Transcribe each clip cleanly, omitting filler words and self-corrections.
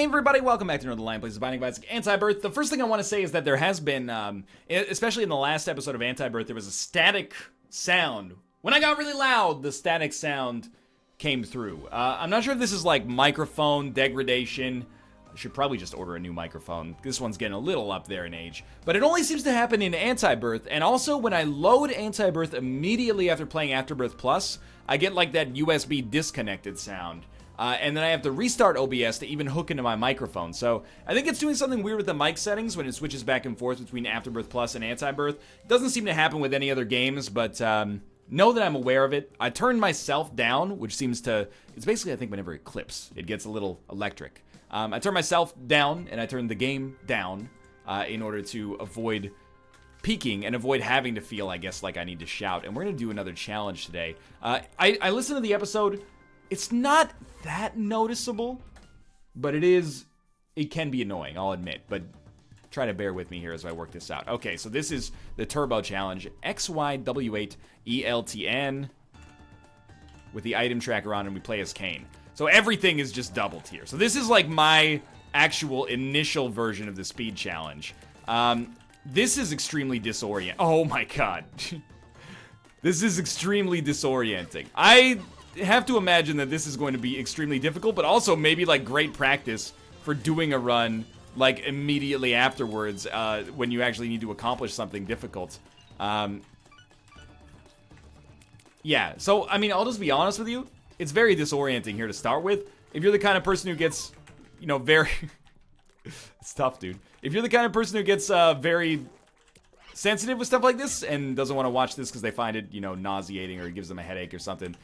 everybody, welcome back to Northernlion, places Binding of Isaac Antibirth. The first thing I want to say is that there has been, especially in the last episode of Antibirth, there was a static sound. When I got really loud, the static sound came through. I'm not sure if this is like microphone degradation. I should probably just order a new microphone. This one's getting a little up there in age. But it only seems to happen in Antibirth, and also when I load Antibirth immediately after playing Afterbirth Plus, I get like that USB disconnected sound. And then I have to restart OBS to even hook into my microphone. So I think it's doing something weird with the mic settings when it switches back and forth between Afterbirth Plus and Antibirth. It doesn't seem to happen with any other games, but know that I'm aware of it. I turned myself down, which seems to... It's basically, I think, whenever it clips, it gets a little electric. I turned myself down, and I turned the game down in order to avoid peaking and avoid having to feel, I guess, like I need to shout. And we're going to do another challenge today. I listened to the episode... It's not that noticeable, but it can be annoying, I'll admit, but try to bear with me here as I work this out. Okay, so this is the Turbo Challenge, XYW8ELTN, with the item tracker on, and we play as Kane. So everything is just doubled here. So this is like my actual initial version of the speed challenge. This is extremely disorienting. Oh my god. This is extremely disorienting. I have to imagine that this is going to be extremely difficult, but also maybe like great practice for doing a run like immediately afterwards when you actually need to accomplish something difficult. Yeah, so I mean, I'll just be honest with you. It's very disorienting here to start with. If you're the kind of person who gets, you know, very... It's tough, dude. If you're the kind of person who gets very sensitive with stuff like this and doesn't want to watch this because they find it, you know, nauseating or it gives them a headache or something,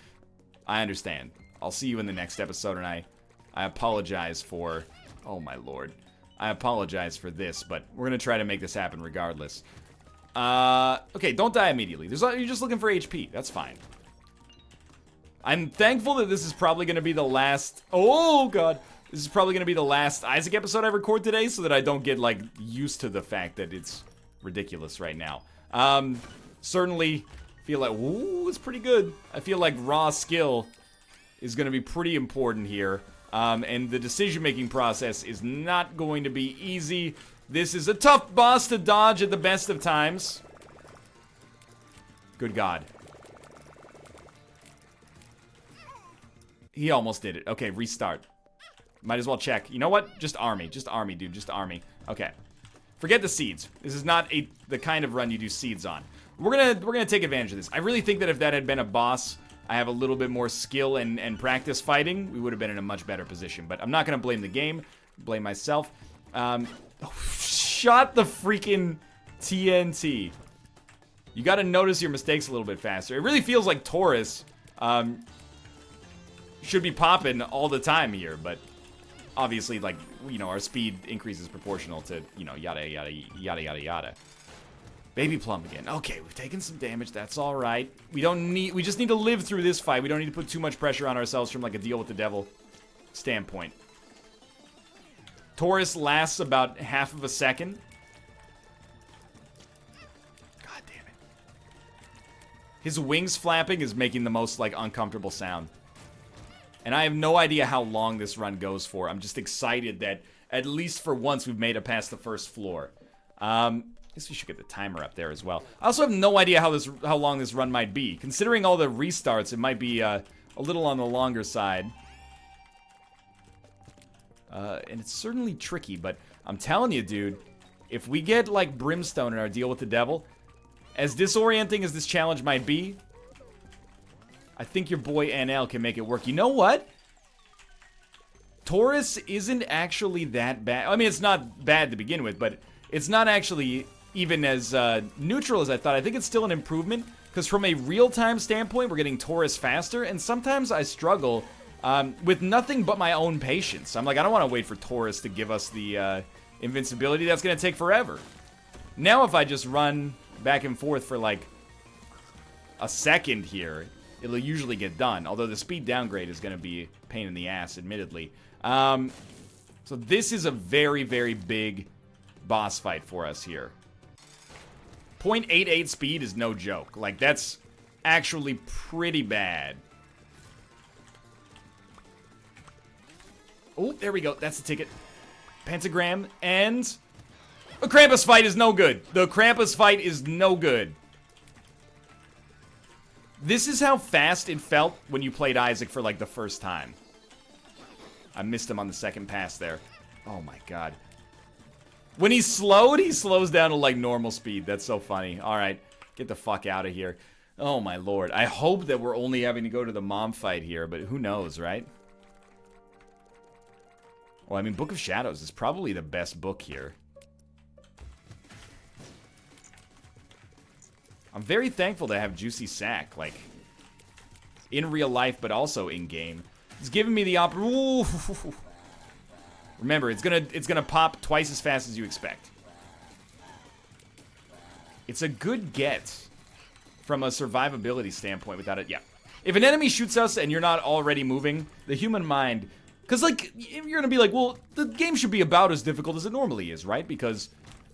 I understand. I'll see you in the next episode, and I apologize for... Oh, my lord. I apologize for this, but we're going to try to make this happen regardless. Okay, don't die immediately. You're just looking for HP. That's fine. I'm thankful that this is probably going to be the last... Oh, God. This is probably going to be the last Isaac episode I record today so that I don't get, like, used to the fact that it's ridiculous right now. Certainly... feel like, ooh, it's pretty good. I feel like raw skill is going to be pretty important here. And the decision-making process is not going to be easy. This is a tough boss to dodge at the best of times. Good God. He almost did it. Okay, restart. Might as well check. You know what? Just army. Just army, dude. Just army. Okay. Forget the seeds. This is not the kind of run you do seeds on. We're gonna take advantage of this. I really think that if that had been a boss, I have a little bit more skill and practice fighting, we would have been in a much better position. But I'm not gonna blame the game, blame myself. Oh, shot the freaking TNT. You gotta notice your mistakes a little bit faster. It really feels like Taurus should be popping all the time here, but obviously, like, you know, our speed increase is proportional to, you know, yada yada yada yada yada. Baby Plum again. Okay, we've taken some damage. That's all right. We just need to live through this fight. We don't need to put too much pressure on ourselves from like a deal with the devil standpoint. Taurus lasts about half of a second. God damn it. His wings flapping is making the most like uncomfortable sound. And I have no idea how long this run goes for. I'm just excited that at least for once we've made it past the first floor. I guess we should get the timer up there as well. I also have no idea how long this run might be. Considering all the restarts, it might be a little on the longer side. And it's certainly tricky, but I'm telling you, dude, if we get, like, Brimstone in our deal with the devil, as disorienting as this challenge might be, I think your boy NL can make it work. You know what? Taurus isn't actually that bad. I mean, it's not bad to begin with, but it's not actually even as neutral as I thought. I think it's still an improvement, because from a real-time standpoint, we're getting Taurus faster, and sometimes I struggle with nothing but my own patience. I'm like, I don't want to wait for Taurus to give us the invincibility. That's going to take forever. Now if I just run back and forth for like a second here, it'll usually get done. Although the speed downgrade is going to be a pain in the ass, admittedly. So this is a very, very big boss fight for us here. 0.88 speed is no joke. Like, that's actually pretty bad. Oh, there we go. That's the ticket. Pentagram, and a Krampus fight is no good. The Krampus fight is no good. This is how fast it felt when you played Isaac for, like, the first time. I missed him on the second pass there. Oh, my God. When he's slowed, he slows down to, like, normal speed. That's so funny. All right, get the fuck out of here. Oh, my Lord. I hope that we're only having to go to the mom fight here, but who knows, right? Well, I mean, Book of Shadows is probably the best book here. I'm very thankful to have Juicy Sack, like, in real life, but also in-game. It's giving me the Remember, it's gonna pop twice as fast as you expect. It's a good get from a survivability standpoint without it. Yeah. If an enemy shoots us and you're not already moving, the human mind... Because, like, you're going to be like, well, the game should be about as difficult as it normally is, right? Because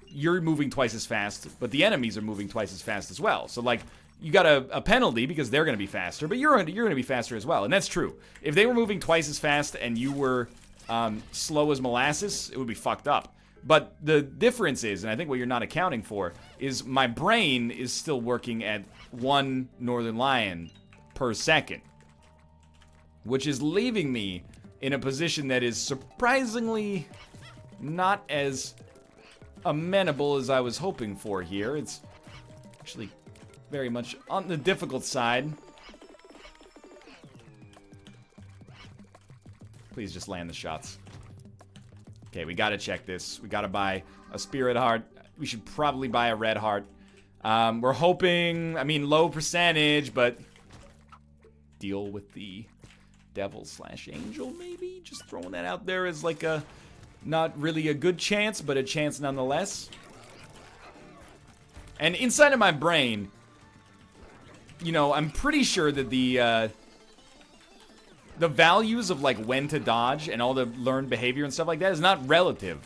you're moving twice as fast, but the enemies are moving twice as fast as well. So, like, you got a penalty because they're going to be faster, but you're going to be faster as well. And that's true. If they were moving twice as fast and you were slow as molasses, it would be fucked up. But the difference is, and I think what you're not accounting for, is my brain is still working at 1 Northernlion per second. Which is leaving me in a position that is surprisingly not as amenable as I was hoping for here. It's actually very much on the difficult side. Please just land the shots. Okay, we gotta check this. We gotta buy a spirit heart. We should probably buy a red heart. We're hoping, I mean, low percentage, but deal with the devil/angel, maybe? Just throwing that out there as like a, not really a good chance, but a chance nonetheless. And inside of my brain, you know, I'm pretty sure that the values of, like, when to dodge and all the learned behavior and stuff like that is not relative.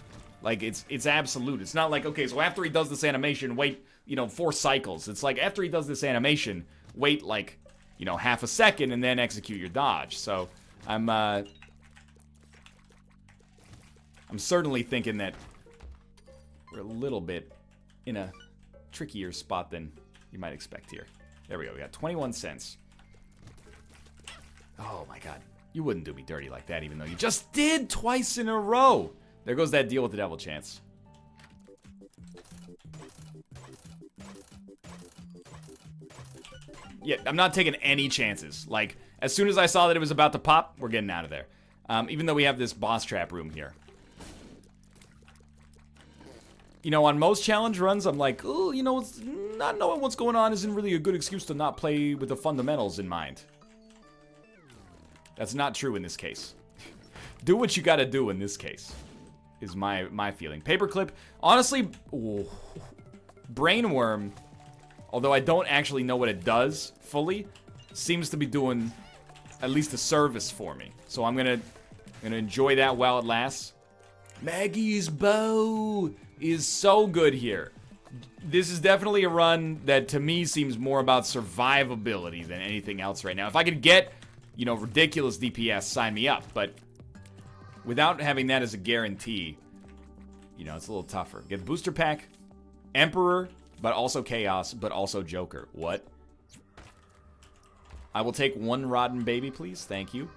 Like, it's absolute. It's not like, okay, so after he does this animation, wait, you know, 4 cycles. It's like, after he does this animation, wait, like, you know, half a second and then execute your dodge. So, I'm certainly thinking that we're a little bit in a trickier spot than you might expect here. There we go. We got 21 cents. Oh, my God. You wouldn't do me dirty like that, even though you just did twice in a row. There goes that deal with the devil chance. Yeah, I'm not taking any chances. Like, as soon as I saw that it was about to pop, we're getting out of there. Even though we have this boss trap room here. You know, on most challenge runs, I'm like, oh, you know, not knowing what's going on isn't really a good excuse to not play with the fundamentals in mind. That's not true in this case. Do what you gotta do in this case, is my feeling. Paperclip, honestly, ooh, Brainworm, although I don't actually know what it does fully, seems to be doing at least a service for me. So I'm gonna enjoy that while it lasts. Maggie's bow is so good here. This is definitely a run that to me seems more about survivability than anything else right now. If I could get, you know, ridiculous DPS, sign me up. But without having that as a guarantee, you know, it's a little tougher. Get booster pack, Emperor, but also Chaos, but also Joker. What? I will take 1 rotten baby, please. Thank you.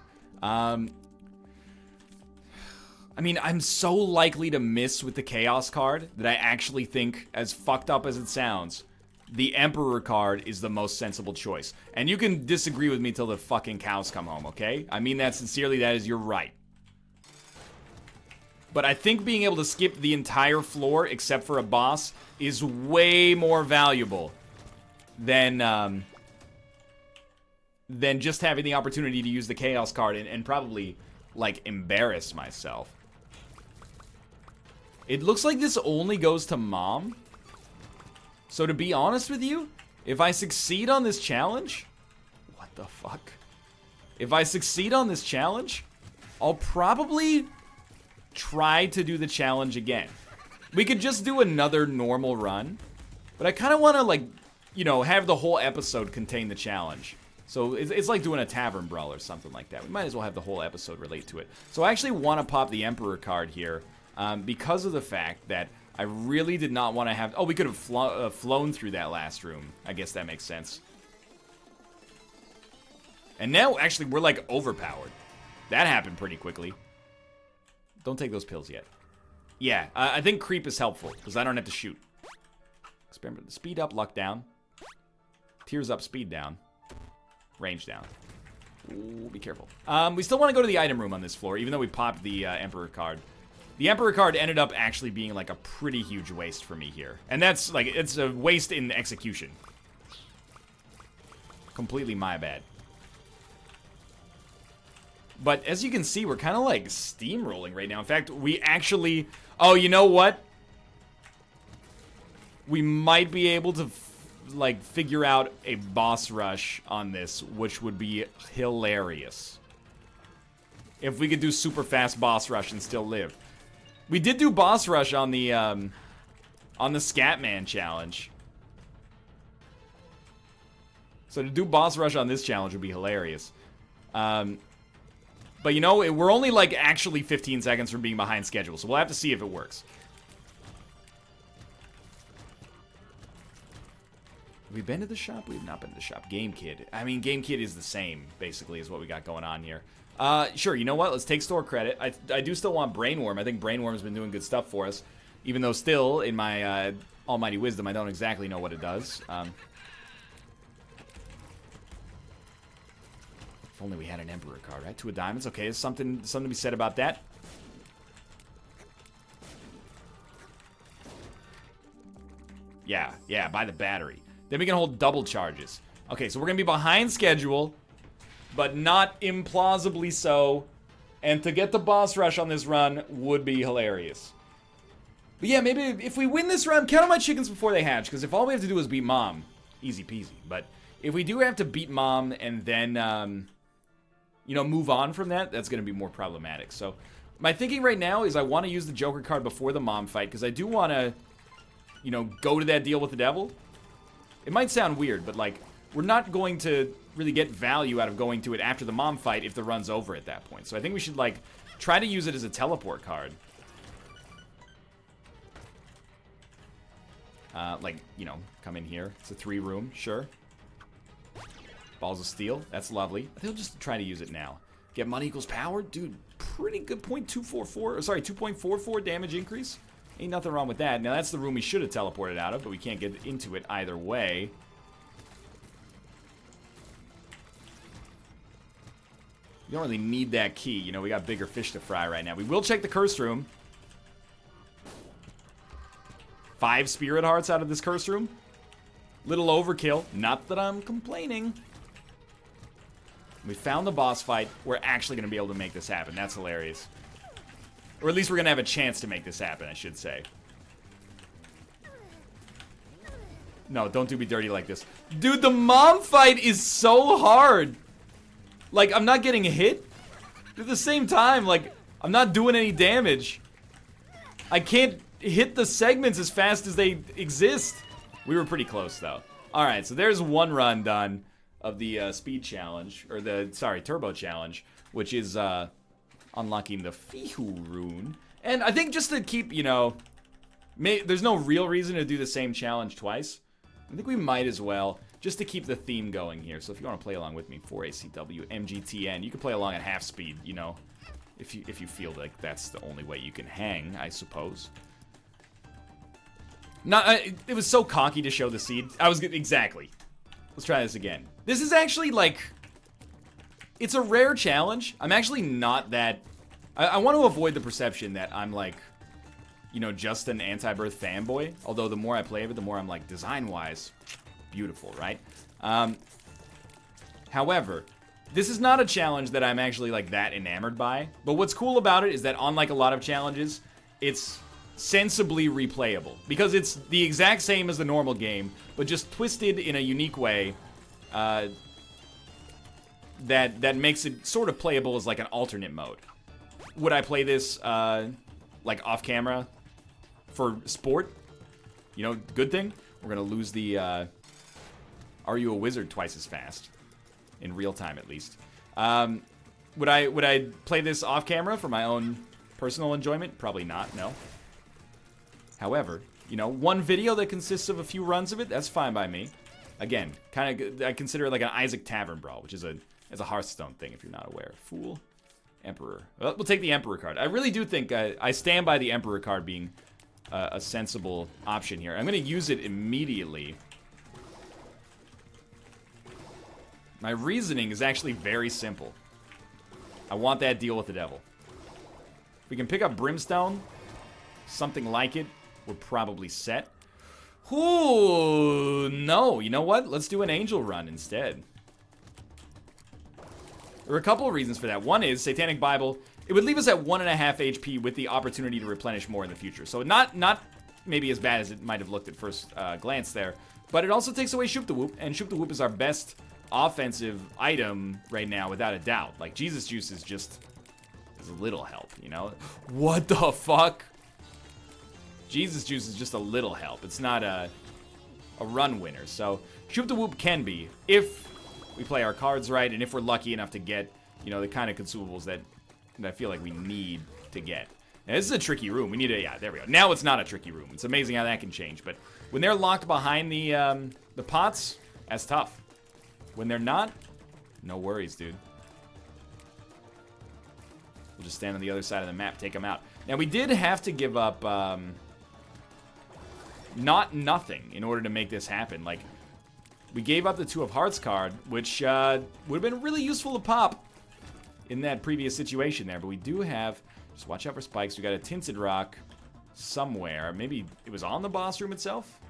I mean, I'm so likely to miss with the Chaos card that I actually think, as fucked up as it sounds, the Emperor card is the most sensible choice. And you can disagree with me till the fucking cows come home, okay? I mean that sincerely, that is your right. But I think being able to skip the entire floor, except for a boss, is way more valuable than just having the opportunity to use the Chaos card and probably, like, embarrass myself. It looks like this only goes to Mom. So to be honest with you, if I succeed on this challenge... What the fuck? If I succeed on this challenge, I'll probably try to do the challenge again. We could just do another normal run. But I kind of want to, like, you know, have the whole episode contain the challenge. So it's like doing a tavern brawl or something like that. We might as well have the whole episode relate to it. So I actually want to pop the Emperor card here. because of the fact that I really did not want to have... Oh, we could have flown through that last room. I guess that makes sense. And now, actually, we're, like, overpowered. That happened pretty quickly. Don't take those pills yet. Yeah, I think creep is helpful, because I don't have to shoot. Experiment. Speed up, luck down. Tears up, speed down. Range down. Ooh, be careful. We still want to go to the item room on this floor, even though we popped the Emperor card. The Emperor card ended up actually being, like, a pretty huge waste for me here. And that's, like, it's a waste in execution. Completely my bad. But as you can see, we're kind of, like, steamrolling right now. In fact, we actually... Oh, you know what? We might be able to, like, figure out a boss rush on this, which would be hilarious. If we could do super fast boss rush and still live. We did do boss rush on the Scatman challenge. So to do boss rush on this challenge would be hilarious. But you know, we're only like actually 15 seconds from being behind schedule, so we'll have to see if it works. Have we been to the shop? We have not been to the shop. Game Kid. I mean, Game Kid is the same, basically, is what we got going on here. Sure, you know what? Let's take store credit. I do still want Brainworm. I think Brainworm has been doing good stuff for us. Even though still, in my almighty wisdom, I don't exactly know what it does. If only we had an Emperor card, right? 2 of diamonds. Okay, there's something to be said about that. Yeah, buy the battery. Then we can hold double charges. Okay, so we're going to be behind schedule, but not implausibly so. And to get the boss rush on this run would be hilarious. But yeah, maybe if we win this run, count on my chickens before they hatch, because if all we have to do is beat Mom, easy peasy. But if we do have to beat Mom and then, you know, move on from that, that's going to be more problematic. So my thinking right now is I want to use the Joker card before the Mom fight, because I do want to, you know, go to that deal with the devil. It might sound weird, but, like, we're not going to really get value out of going to it after the Mom fight if the run's over at that point. So I think we should, like, try to use it as a teleport card. Like, you know, come in here. It's a 3-room, sure. Balls of Steel, that's lovely. I think I'll just try to use it now. Get money equals power? Dude, pretty good. 2.44 damage increase. Ain't nothing wrong with that. Now, that's the room we should have teleported out of, but we can't get into it either way. You don't really need that key. You know, we got bigger fish to fry right now. We will check the curse room. 5 spirit hearts out of this curse room. Little overkill. Not that I'm complaining. We found the boss fight. We're actually going to be able to make this happen. That's hilarious. Or at least we're going to have a chance to make this happen, I should say. No, don't do me dirty like this. Dude, the Mom fight is so hard. Like, I'm not getting hit. At the same time, like, I'm not doing any damage. I can't hit the segments as fast as they exist. We were pretty close, though. Alright, so there's one run done of the speed challenge. Or the, sorry, turbo challenge. Which is, unlocking the Fihu rune. And I think just to keep, you know, there's no real reason to do the same challenge twice. I think we might as well, just to keep the theme going here. So if you want to play along with me, 4ACW, MGTN, you can play along at half speed, you know, if you feel like that's the only way you can hang, I suppose. It was so cocky to show the seed. Exactly. Let's try this again. This is actually, like... It's a rare challenge. I'm actually not that... I want to avoid the perception that I'm, like, you know, just an Antibirth fanboy. Although the more I play of it, the more I'm like, design-wise, beautiful, right? However, this is not a challenge that I'm actually, like, that enamored by. But what's cool about it is that, unlike a lot of challenges, it's sensibly replayable. Because it's the exact same as the normal game, but just twisted in a unique way. That makes it sort of playable as like an alternate mode. Would I play this like off camera for sport? You know, good thing. We're gonna lose the Are You a Wizard twice as fast in real time at least. Would I play this off camera for my own Personal enjoyment? Probably not, no. However, you know, one video that consists of a few runs of it, that's fine by me. Again, kind of, I consider it like an Isaac Tavern Brawl, which is a Hearthstone thing if you're not aware. Fool, Emperor. Well, we'll take the Emperor card. I really do think I stand by the Emperor card being a sensible option here. I'm going to use it immediately. My reasoning is actually very simple. I want that deal with the devil. If we can pick up Brimstone, something like it, we're probably set. Ooh, no. You know what? Let's do an Angel run instead. There are a couple of reasons for that. One is, Satanic Bible, it would leave us at 1.5 HP with the opportunity to replenish more in the future. So not maybe as bad as it might have looked at first glance there. But it also takes away Shoop the Whoop, and Shoop the Whoop is our best offensive item right now, without a doubt. Like, Jesus Juice is just a little help, you know? What the fuck? Jesus Juice is just a little help. It's not a run winner. So Shoop the Whoop can be, if we play our cards right, and if we're lucky enough to get, you know, the kind of consumables that I feel like we need to get. Now, this is a tricky room. We need to, yeah, there we go. Now it's not a tricky room. It's amazing how that can change. But when they're locked behind the pots, that's tough. When they're not, no worries, dude. We'll just stand on the other side of the map, take them out. Now, we did have to give up not nothing in order to make this happen. Like, we gave up the Two of Hearts card, which would have been really useful to pop in that previous situation there. But we do have, just watch out for spikes. We got a Tinted Rock somewhere. Maybe it was on the boss room itself?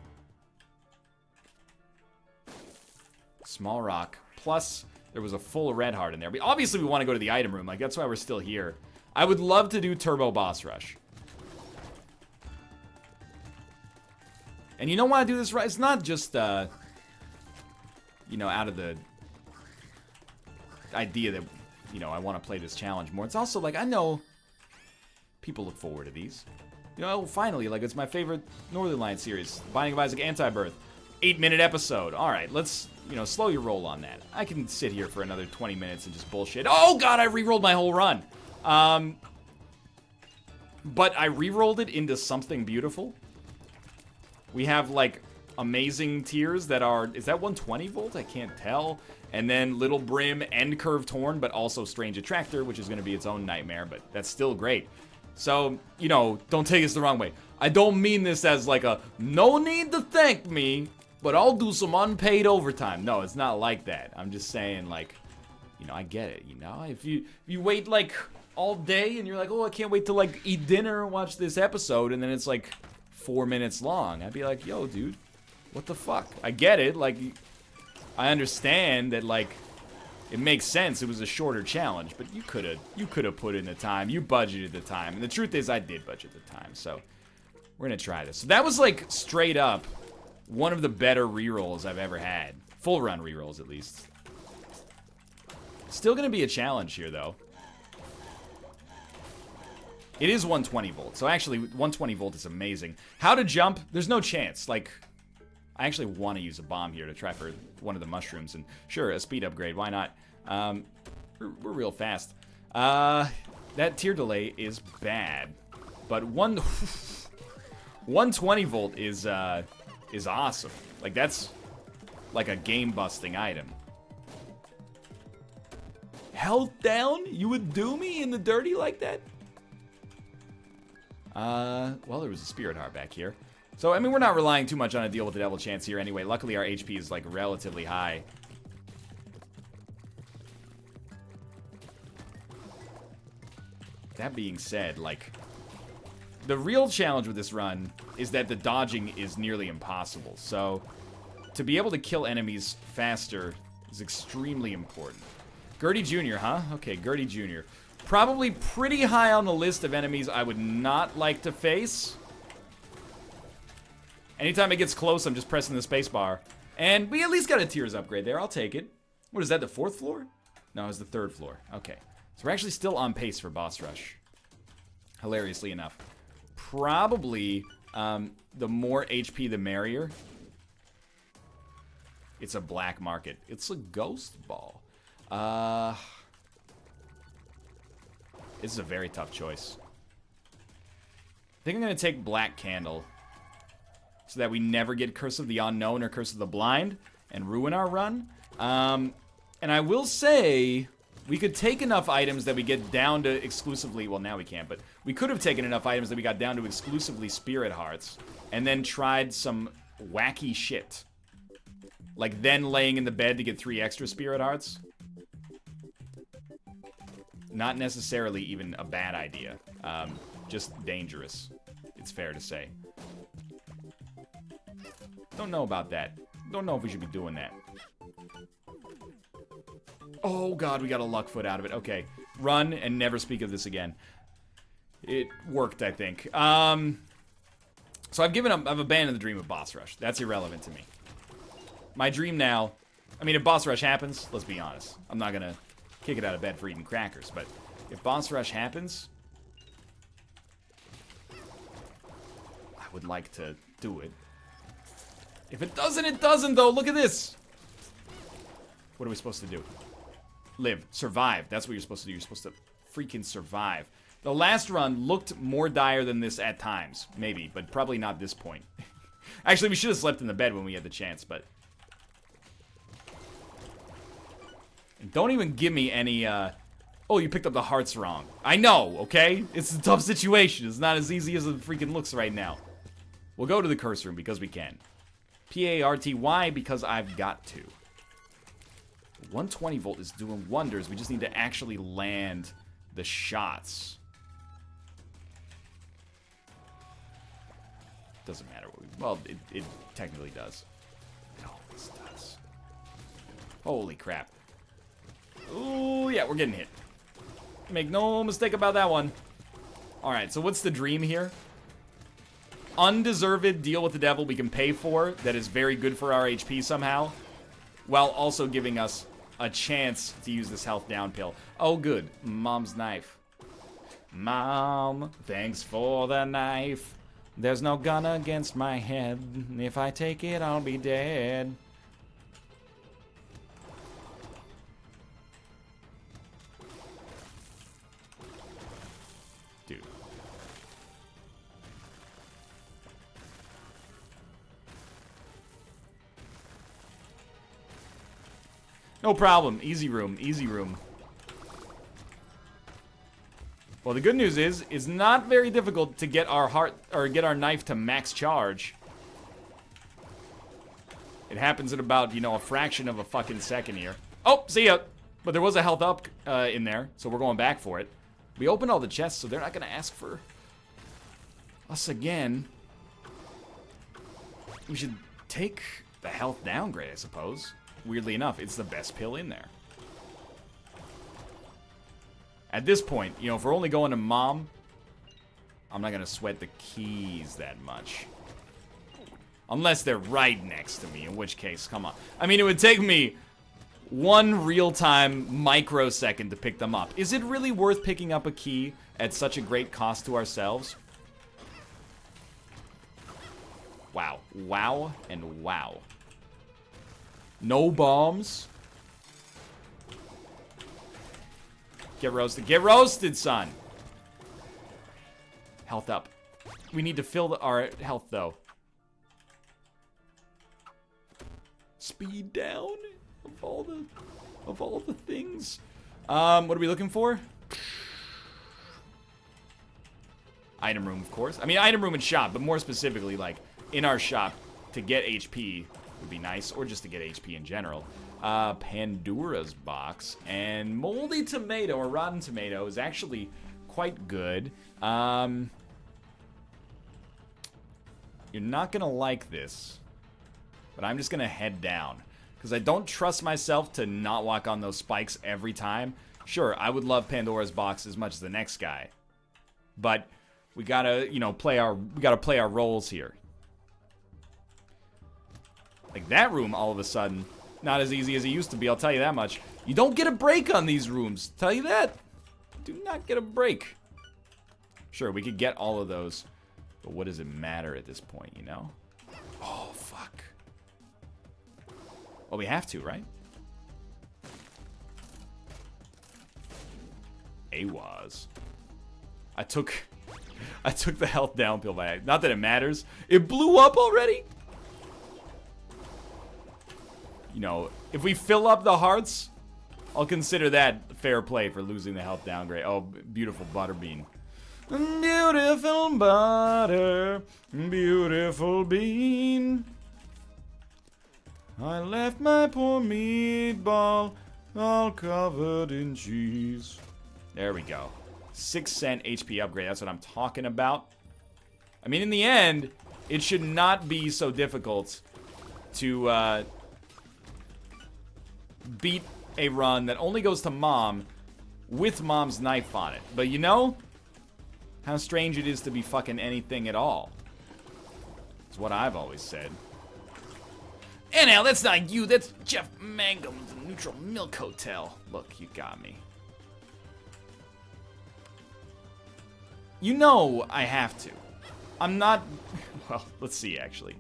Small rock. Plus, there was a full red heart in there. But obviously, we want to go to the item room. Like, that's why we're still here. I would love to do Turbo Boss Rush. And you don't want to do this right. It's not just, you know, out of the idea that, you know, I want to play this challenge more. It's also like, I know people look forward to these. You know, finally, like, it's my favorite Northernlion series. Binding of Isaac Antibirth. 8-minute episode. All right, let's, you know, slow your roll on that. I can sit here for another 20 minutes and just bullshit. Oh, God, I re-rolled my whole run. But I re-rolled it into something beautiful. We have, like, amazing tiers that are... Is that 120 volt? I can't tell. And then Little Brim and Curved Horn, but also Strange Attractor, which is going to be its own nightmare, but that's still great. So, you know, don't take us the wrong way. I don't mean this as, like, a no need to thank me, but I'll do some unpaid overtime. No, it's not like that. I'm just saying, like, you know, I get it, you know? If you wait, like, all day and you're like, oh, I can't wait to, like, eat dinner and watch this episode, and then it's, like, 4 minutes long. I'd be like, yo, dude, what the fuck? I get it. Like, I understand that, like, it makes sense. It was a shorter challenge, but you could have put in the time. You budgeted the time. And the truth is, I did budget the time, so we're going to try this. So that was, like, straight up one of the better rerolls I've ever had. Full run rerolls, at least. Still going to be a challenge here, though. It is 120 volt, so actually 120 volt is amazing. How to jump? There's no chance. Like, I actually want to use a bomb here to try for one of the mushrooms, and sure, a speed upgrade, why not? We're real fast. That tier delay is bad, but 120 volt is awesome. Like, that's like a game-busting item. Health down? You would do me in the dirty like that? Well, there was a Spirit Heart back here. So, I mean, we're not relying too much on a deal with the Devil Chance here anyway. Luckily, our HP is, like, relatively high. That being said, like, the real challenge with this run is that the dodging is nearly impossible. So, to be able to kill enemies faster is extremely important. Gertie Jr., huh? Okay, Gertie Jr. Probably pretty high on the list of enemies I would not like to face. Anytime it gets close, I'm just pressing the space bar. And we at least got a tiers upgrade there. I'll take it. What is that, the 4th floor? No, it's the 3rd floor. Okay. So we're actually still on pace for boss rush. Hilariously enough. Probably the more HP, the merrier. It's a black market. It's a ghost ball. This is a very tough choice. think I'm going to take Black Candle so that we never get Curse of the Unknown or Curse of the Blind and ruin our run. And I will say we could take enough items that we get down to exclusively, well, now we can't, but we could have taken enough items that we got down to exclusively Spirit Hearts and then tried some wacky shit. Like then laying in the bed to get 3 extra Spirit Hearts. Not necessarily even a bad idea. Just dangerous, it's fair to say. Don't know about that. Don't know if we should be doing that. Oh god, we got a luck foot out of it. Okay, run and never speak of this again. It worked, I think. So I've given up, I've abandoned the dream of boss rush. That's irrelevant to me. My dream now, I mean, if boss rush happens, let's be honest. I'm not gonna kick it out of bed for eating crackers, but if boss rush happens, I would like to do it. If it doesn't, it doesn't, though. Look at this. What are we supposed to do? Live. Survive. That's what you're supposed to do. You're supposed to freaking survive. The last run looked more dire than this at times. Maybe, but probably not this point. Actually, we should have slept in the bed when we had the chance, but... And don't even give me any, Oh, you picked up the hearts wrong. I know, okay? It's a tough situation. It's not as easy as it freaking looks right now. We'll go to the curse room because we can. P-A-R-T-Y because I've got to. 120 volt is doing wonders. We just need to actually land the shots. Doesn't matter what we... Well, it technically does. It always does. Holy crap. Ooh, yeah, we're getting hit. Make no mistake about that one. Alright, so what's the dream here? Undeserved deal with the devil we can pay for that is very good for our HP somehow, while also giving us a chance to use this health down pill. Oh, good. Mom's knife. Mom, thanks for the knife. There's no gun against my head. If I take it, I'll be dead. Dude. No problem. Easy room. Easy room. Well, the good news is, it's not very difficult to get our heart, or get our knife to max charge. It happens in about, you know, a fraction of a fucking second here. Oh, see ya! But there was a health up in there, so we're going back for it. We opened all the chests, so they're not gonna ask for us again. We should take the health downgrade, I suppose. Weirdly enough, it's the best pill in there. At this point, you know, if we're only going to Mom, I'm not gonna sweat the keys that much. Unless they're right next to me, in which case, come on. I mean, it would take me one real-time microsecond to pick them up. Is it really worth picking up a key at such a great cost to ourselves? Wow. Wow and wow. No bombs. Get roasted. Get roasted, son. Health up. We need to fill our health, though. Speed down of all the things. What are we looking for? Item room, of course. I mean, item room and shop, but more specifically, like, in our shop, to get HP would be nice, or just to get HP in general. Pandora's box, and moldy tomato, or rotten tomato, is actually quite good. You're not gonna like this, but I'm just gonna head down, because I don't trust myself to not walk on those spikes every time. Sure, I would love Pandora's box as much as the next guy, but we gotta, you know, play our roles here. Like, that room, all of a sudden, not as easy as it used to be, I'll tell you that much. You don't get a break on these rooms, tell you that. Do not get a break. Sure, we could get all of those, but what does it matter at this point, you know? Oh, fuck. Well, we have to, right? AWAS. I took I took the health down pill by accident. Not that it matters. It blew up already? You know, if we fill up the hearts, I'll consider that fair play for losing the health downgrade. Oh, beautiful butterbean. Beautiful butter, beautiful bean. I left my poor meatball all covered in cheese. There we go. 6-cent HP upgrade. That's what I'm talking about. I mean, in the end, it should not be so difficult to beat a run that only goes to Mom with Mom's knife on it. But you know how strange it is to be fucking anything at all. It's what I've always said. And now, that's not you. That's Jeff Mangum of the Neutral Milk Hotel. Look, you got me. You know I have to. I'm not... Well, let's see, actually.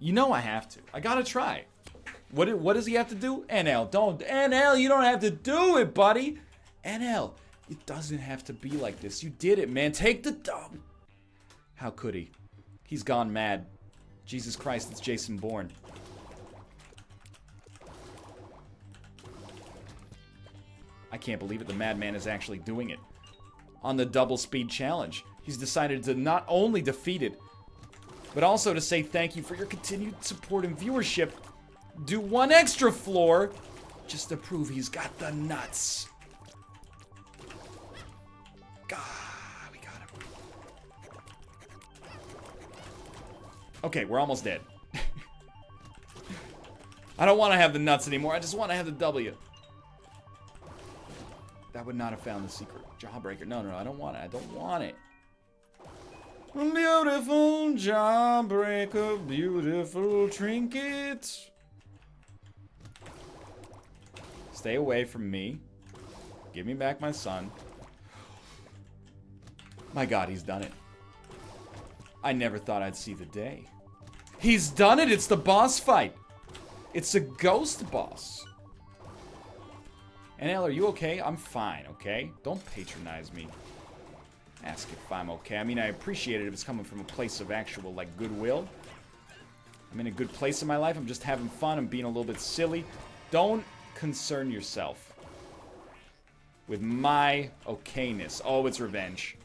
You know I have to. I gotta try. What does he have to do? NL, don't... NL, you don't have to do it, buddy. NL, it doesn't have to be like this. You did it, man. Take the dog. How could he? He's gone mad. Jesus Christ, it's Jason Bourne. I can't believe it. The madman is actually doing it. On the double speed challenge. He's decided to not only defeat it, but also to say thank you for your continued support and viewership. Do one extra floor just to prove he's got the nuts. God, we got him. Okay, we're almost dead. I don't want to have the nuts anymore. I just want to have the W. That would not have found the secret. Jawbreaker. No, I don't want it. I don't want it. Beautiful jawbreaker, beautiful trinket. Stay away from me. Give me back my son. My God, he's done it. I never thought I'd see the day. He's done it! It's the boss fight! It's a ghost boss. NL, are you okay? I'm fine, okay? Don't patronize me. Ask if I'm okay. I mean, I appreciate it if it's coming from a place of actual, like, goodwill. I'm in a good place in my life. I'm just having fun. I'm being a little bit silly. Don't concern yourself with my okayness. Oh, it's revenge.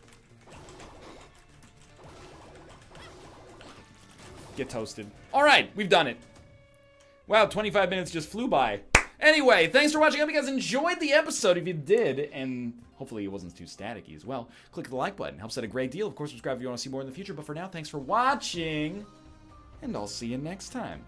Get toasted. Alright, we've done it. Wow, 25 minutes just flew by. Anyway, thanks for watching. I hope you guys enjoyed the episode. If you did, and hopefully it wasn't too staticky as well, click the like button. Helps out a great deal. Of course, subscribe if you want to see more in the future. But for now, thanks for watching, and I'll see you next time.